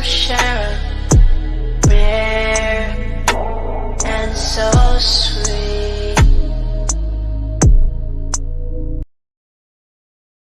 Sharon, rare and so sweet.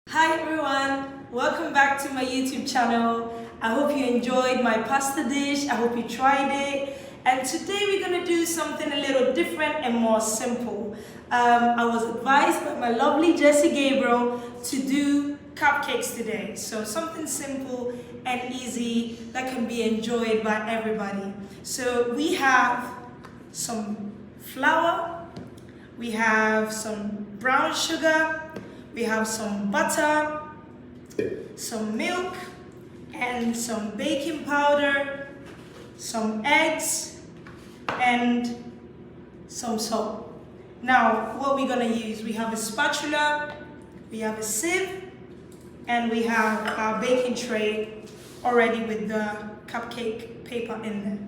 Hi everyone, welcome back to my YouTube channel. I hope you enjoyed my pasta dish. I hope you tried it. And today we're gonna do something a little different and more simple. I was advised by my lovely Jessie Gabriel to do cupcakes today. So something simple and easy that can be enjoyed by everybody. So we have some flour, we have some brown sugar, we have some butter, some milk, and some baking powder, some eggs, and some salt. Now, what we're gonna use, we have a spatula, we have a sieve, and we have our baking tray already with the cupcake paper in there.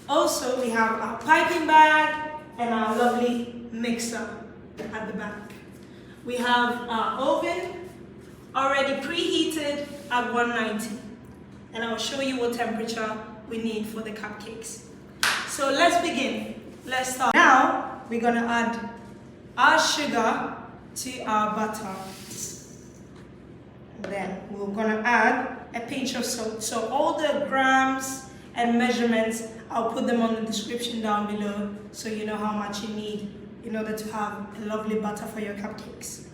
Also, we have our piping bag and our lovely mixer at the back. We have our oven already preheated at 190, and I'll show you what temperature we need for the cupcakes. So let's begin. Let's start. Now we're gonna add our sugar to our butter. Then we're gonna add a pinch of salt. So all the grams and measurements, I'll put them on the description down below so you know how much you need in order to have a lovely butter for your cupcakes.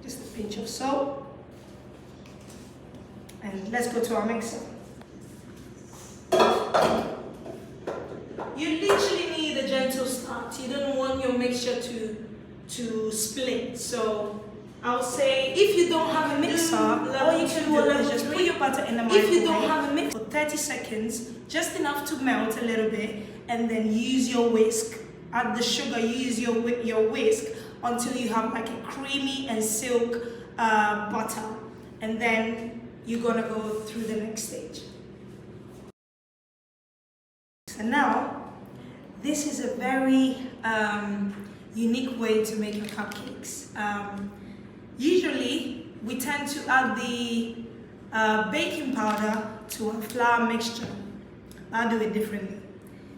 Just a pinch of salt. And let's go to our mixer. You literally need a gentle start. You don't want your mixture to split. So I'll say if you don't have a mixer, all you can do is just put your butter in the microwave. If you don't have a mixer, for 30 seconds, just enough to melt a little bit, and then use your whisk. Add the sugar, use your whisk until you have like a creamy and silk butter. And then you're gonna go through the next stage. So now, this is a very unique way to make your cupcakes. Usually, we tend to add the baking powder to our flour mixture. I'll do it differently.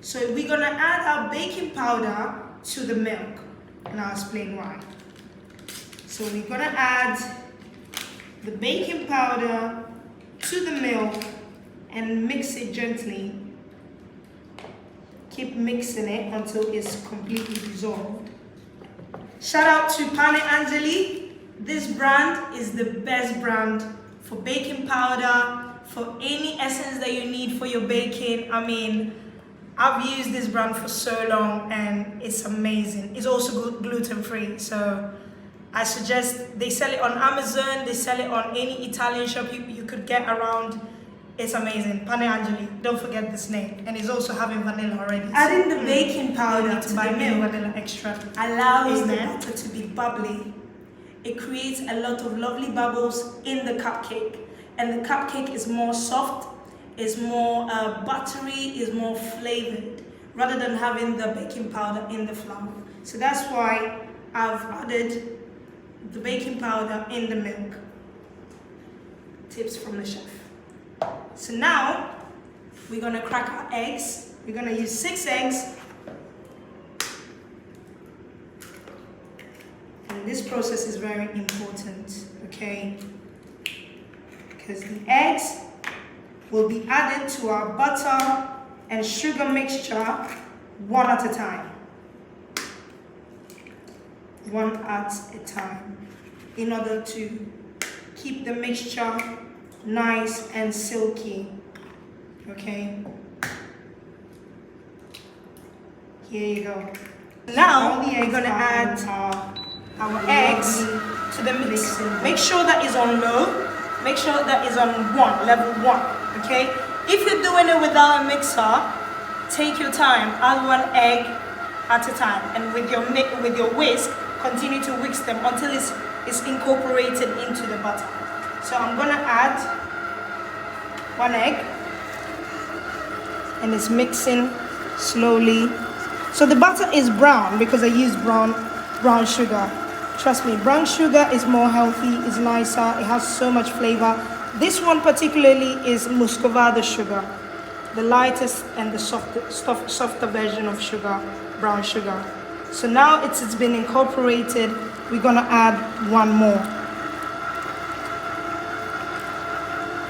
So we're gonna add our baking powder to the milk, and I'll explain why. So we're gonna add the baking powder to the milk and mix it gently. Keep mixing it until it's completely dissolved. Shout out to Pane Angeli. This brand is the best brand for baking powder, for any essence that you need for your baking. I mean, I've used this brand for so long and it's amazing. It's also gluten-free, so I suggest they sell it on Amazon, they sell it on any Italian shop you could get around. It's amazing. Pane Angeli, don't forget this name. And it's also having vanilla already. Adding the baking powder to buy milk vanilla extract allows the butter to be bubbly. It creates a lot of lovely bubbles in the cupcake. And the cupcake is more soft, is more buttery, is more flavored, rather than having the baking powder in the flour. So that's why I've added the baking powder in the milk. Tips from the chef. So now we're gonna crack our eggs. We're gonna use 6 eggs. And this process is very important, okay? Because the eggs will be added to our butter and sugar mixture one at a time. One at a time, in order to keep the mixture nice and silky, okay? Here you go. Now we're gonna add our eggs to the mix. Make sure that is on low. Make sure that is on level 1, okay? If you're doing it without a mixer, take your time. Add 1 egg at a time, and with your whisk, continue to whisk them until it's incorporated into the butter. So I'm gonna add 1 egg, and it's mixing slowly. So the butter is brown because I used brown sugar. Trust me, brown sugar is more healthy, is nicer, it has so much flavor. This one particularly is muscovado sugar, the lightest and the softer version of sugar, brown sugar. So now it's been incorporated, we're gonna add one more.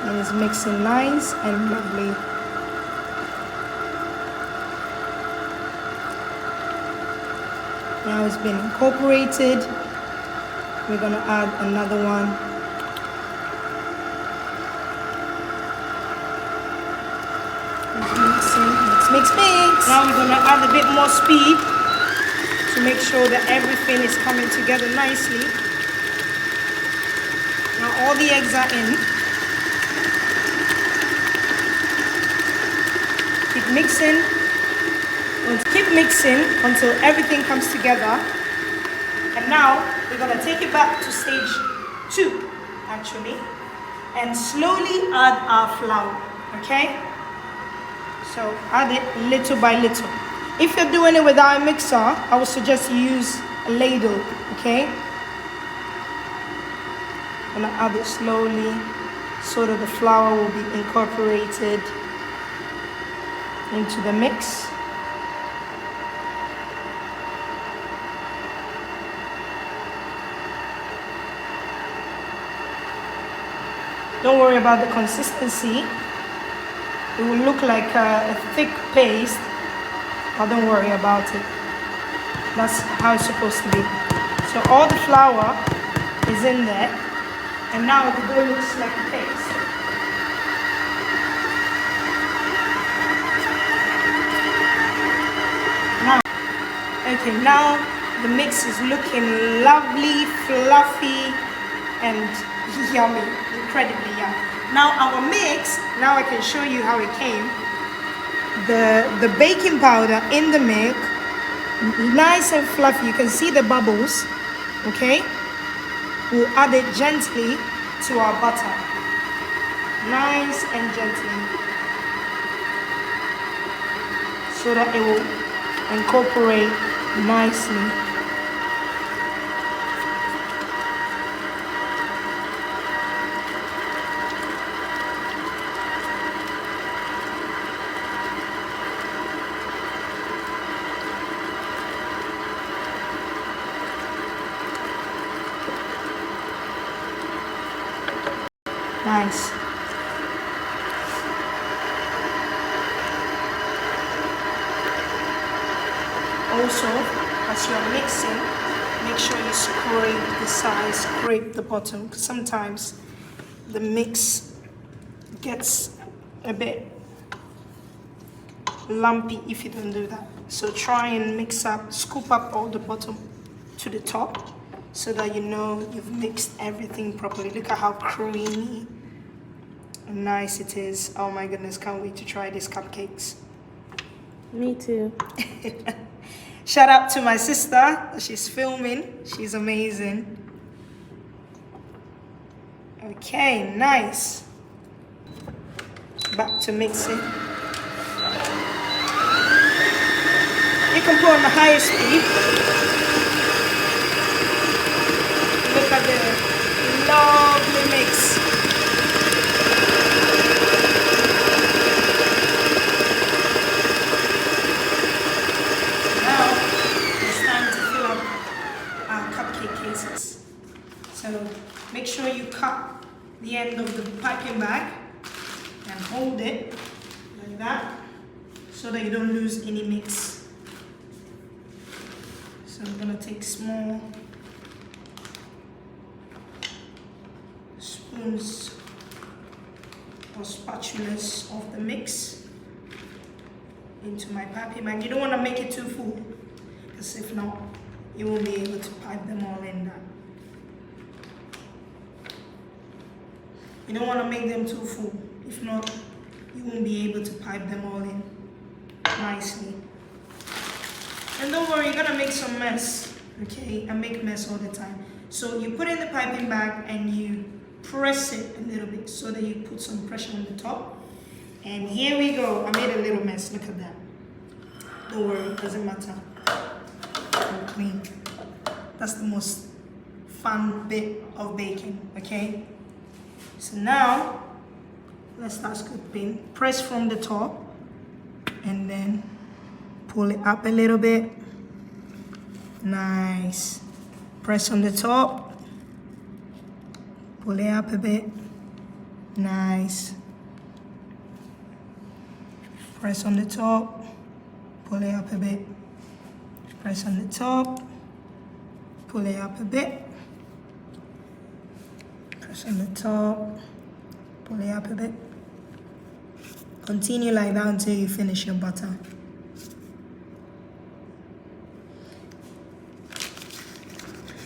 And it's mixing nice and lovely. Now it's been incorporated. We're gonna add another one. Mix. Now we're gonna add a bit more speed to make sure that everything is coming together nicely. Now all the eggs are in. Keep mixing until everything comes together. And now we're gonna take it back to stage 2 actually, and slowly add our flour, okay? So add it little by little. If you're doing it without a mixer, I would suggest you use a ladle, okay? I'm gonna add it slowly so that the flour will be incorporated into the mix. Don't worry about the consistency. It will look like a thick paste, but don't worry about it. That's how it's supposed to be. So all the flour is in there, and now the dough looks like a paste. Now the mix is looking lovely, fluffy, and yummy, incredibly yummy. Now our mix, now I can show you how it came. The baking powder in the milk, nice and fluffy. You can see the bubbles, okay? We'll add it gently to our butter. Nice and gently. So that it will incorporate nicely. Nice. Also, as you're mixing, make sure you scrape the sides, scrape the bottom, because sometimes the mix gets a bit lumpy if you don't do that. So try and mix up, scoop up all the bottom to the top so that you know you've mixed everything properly. Look at how creamy and nice it is. Oh my goodness, can't wait to try these cupcakes. Me too. Shout out to my sister, she's filming, she's amazing. Okay, nice. Back to mixing. You can put on the highest speed. Look at the lovely mix. Now it's time to fill up our cupcake cases. So make sure you cut the end of the piping bag and hold it like that so that you don't lose any mix. So I'm gonna take small spoons or spatulas of the mix into my piping bag. You don't want to make it too full, because if not, you won't be able to pipe them all in that. You don't want to make them too full. If not, you won't be able to pipe them all in nicely. And don't worry, you're gonna make some mess, okay? I make mess all the time. So you put in the piping bag and you press it a little bit so that you put some pressure on the top. And here we go. I made a little mess. Look at that. Don't worry, it doesn't matter. I'm clean. That's the most fun bit of baking, okay? So now, let's start scooping. Press from the top and then pull it up a little bit. Nice. Press on the top, pull it up a bit. Nice. Press on the top, pull it up a bit. Press on the top, pull it up a bit. Press on the top, pull it up a bit. Continue like that until you finish your butter.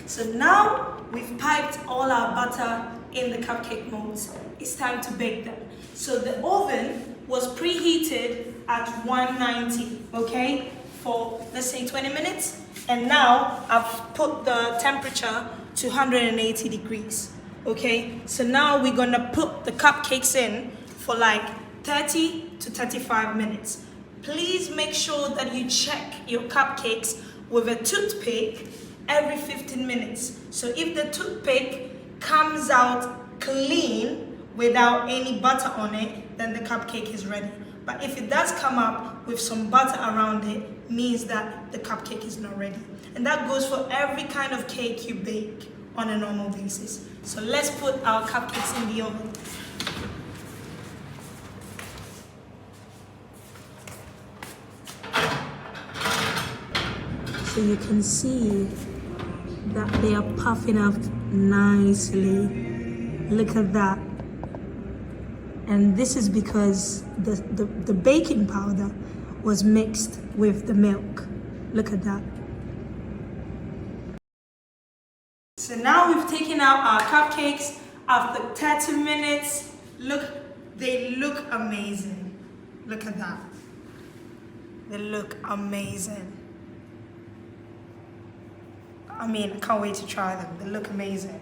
So now we've piped all our butter in the cupcake molds. It's time to bake them. So the oven was preheated at 190, okay, for let's say 20 minutes. And now I've put the temperature to 180 degrees, okay? So now we're gonna put the cupcakes in for like 30 to 35 minutes. Please make sure that you check your cupcakes with a toothpick every 15 minutes. So if the toothpick comes out clean without any butter on it, then the cupcake is ready. But if it does come up with some butter around it, means that the cupcake is not ready. And that goes for every kind of cake you bake on a normal basis. So let's put our cupcakes in the oven. So you can see that they are puffing up nicely. Look at that. And this is because the baking powder was mixed with the milk. Look at that. So now we've taken out our cupcakes after 30 minutes. Look, they look amazing. Look at that. They look amazing. I mean, I can't wait to try them. They look amazing.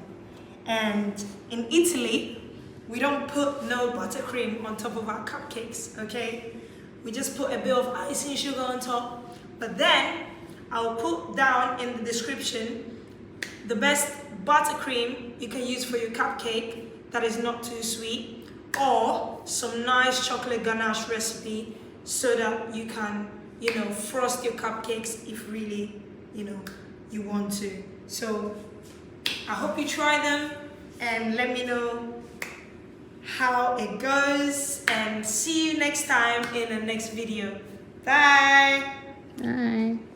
And in Italy, we don't put no buttercream on top of our cupcakes, okay? We just put a bit of icing sugar on top. But then, I'll put down in the description the best buttercream you can use for your cupcake that is not too sweet, or some nice chocolate ganache recipe so that you can, frost your cupcakes if really, you want to. So I hope you try them and let me know how it goes, and see you next time in the next video. Bye. Bye.